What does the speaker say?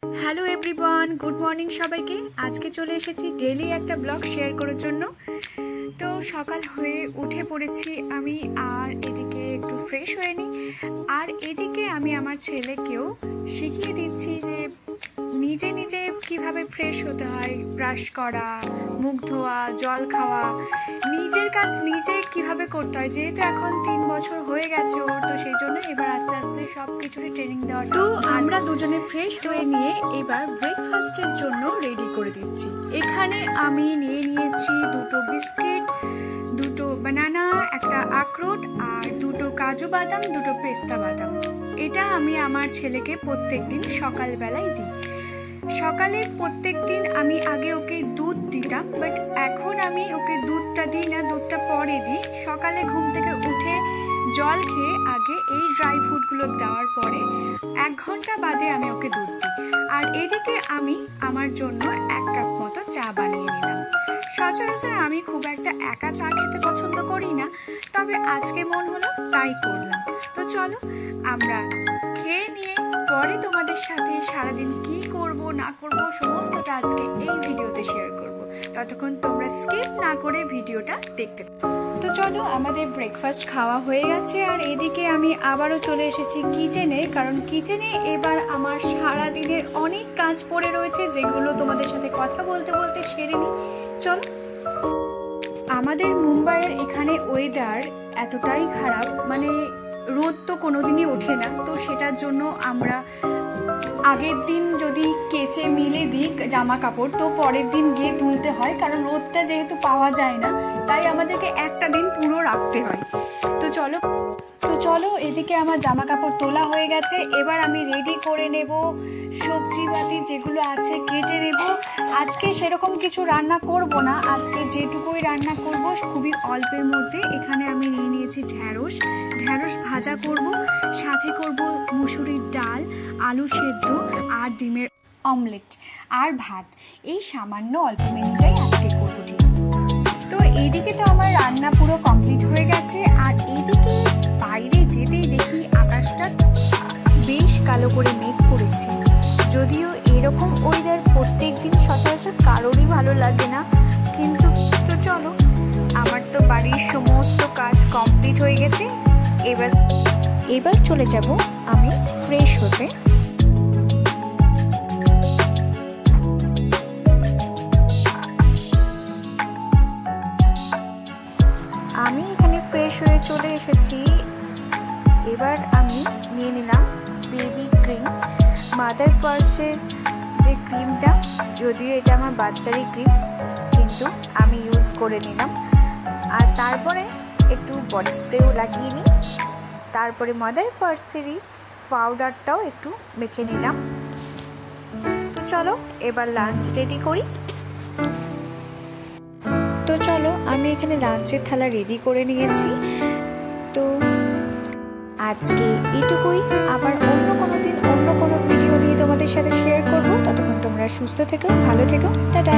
Hello everyone, good morning সবাইকে। আজকে চলে এসেছি ডেইলি একটা ব্লগ শেয়ার করার জন্য। তো সকাল হয়ে উঠে পড়েছি আমি, আর এদিকে একটু ফ্রেশ হয়ে নিই। আর এদিকে আমি আমার ছেলেকেও শিখিয়ে দিচ্ছি যে নিজে নিজে কিভাবে ফ্রেশ হতে হয়, ব্রাশ করা, মুখ ধোয়া, জল খাওয়া, নিজের কাজ নিজে কিভাবে করতে হয়। যেহেতু এখন 3 বছর হয়ে গেছে ওর, তো সেই জন্য এবার আস্তে আস্তে সব কিছুরই ট্রেনিং দেওয়া। তো আমরা দুজনে ফ্রেশ হয়ে নিয়ে এবার ব্রেকফাস্টের জন্য রেডি করে দিচ্ছি। এখানে আমি নিয়ে নিয়েছি 2টো বিস্কিট, 2টো বানানা, একটা আখরোট আর 2টো কাজু বাদাম, 2টো পেস্তা বাদাম। এটা আমি আমার ছেলেকে প্রত্যেকদিন সকালবেলায় দিই। সকালে প্রত্যেকদিন আমি আগে ওকে দুধ দিতাম, বাট এখন আমি ওকে দুধটা দিই না, দুধটা পরে দিই। সকালে ঘুম থেকে উঠে জল খেয়ে আগে এই ড্রাই ফ্রুটগুলো দেওয়ার পরে 1 ঘন্টা বাদে আমি ওকে দুধ দিই। আর এদিকে আমি আমার জন্য 1 কাপ মতো চা বানিয়ে নিলাম। সচরাচর আমি খুব একটা একা চা খেতে পছন্দ করি না, তবে আজকে মন হলো তাই করলাম। তো চলো আমরা খেয়ে নিয়ে পরে তোমাদের সাথে সারাদিন কি করব না করব সমস্তটা আজকে এই ভিডিওতে শেয়ার করব। ততক্ষণ তোমরা স্কিপ না করে ভিডিওটা দেখতে থাকো। তো চলো, আমাদের ব্রেকফাস্ট খাওয়া হয়ে গেছে, আর এদিকে আমি আবারও চলে এসেছি কিচেনে, কারণ কিচেনে এবার আমার সারাদিনের অনেক কাজ পড়ে রয়েছে, যেগুলো তোমাদের সাথে কথা বলতে বলতে সেরে নিই। চলো। আমাদের মুম্বাইয়ের এখানে ওয়েদার এতটাই খারাপ, মানে রোদ তো কোনোদিনই ওঠে না। তো সেটার জন্য আমরা আগের দিন যদি কেচে মিলে দিই জামা কাপড়, তো পরের দিন গিয়ে তুলতে হয়, কারণ রোদটা যেহেতু পাওয়া যায় না, তাই আমাদেরকে একটা দিন পুরো রাখতে হয়। তো চলো এদিকে আমার জামা কাপড় তোলা হয়ে গেছে। এবার আমি রেডি করে নেব, সবজিপাতি যেগুলো আছে কেটে নেব। আজকে সেরকম কিছু রান্না করব না, আজকে যেটুকুই রান্না করব খুবই অল্পের মধ্যে। এখানে আমি নিয়ে নিয়েছি ঢ্যাঁড়স ভাজা করব, সাথে করব মুসুরির ডাল, আলু সেদ্ধ আর ডিমের অমলেট আর ভাত। এই সামান্য অল্প মেনুটাই আজকে করব। ঠিক তো এইদিকে তো আমার রান্না পুরো কমপ্লিট হয়ে গেছে, আর এইদিকে বাইরে যেতেই দেখি আকাশটা বেশ কালো করে মেঘ করেছে। যদিও এরকম ওয়েদার প্রত্যেক দিন সচরাচর কারোরই ভালো লাগে না, কিন্তু তো চলো, আমার তো বাড়ির সমস্ত কাজ কমপ্লিট হয়ে গেছে। এবার চলে যাব আমি ফ্রেশ হতে। আমি এখানে ফ্রেশ হয়ে চলে এসেছি। এবার আমি নিয়ে নিলাম বেবি ক্রিম, মাদার পার্সের যে ক্রিমটা, যদিও এটা আমার বাচ্চারই ক্রিম, কিন্তু আমি ইউজ করে নিলাম। আর তারপরে একটু বডি স্প্রেও লাগিয়ে নিই, তারপরে মাদার পার্সেরই পাউডারটাও একটু মেখে নিলাম। তো চলো এবার লাঞ্চ রেডি করি। তো চলো, আমি এখানে লাঞ্চের থালা রেডি করে নিয়েছি। তো আজকে এইটুকুই, আবার অন্য কোনো দিন অন্য কোনো ভিডিও নিয়ে তোমাদের সাথে শেয়ার করব। ততক্ষণ তোমরা সুস্থ থেকো, ভালো থেকো, টাটা।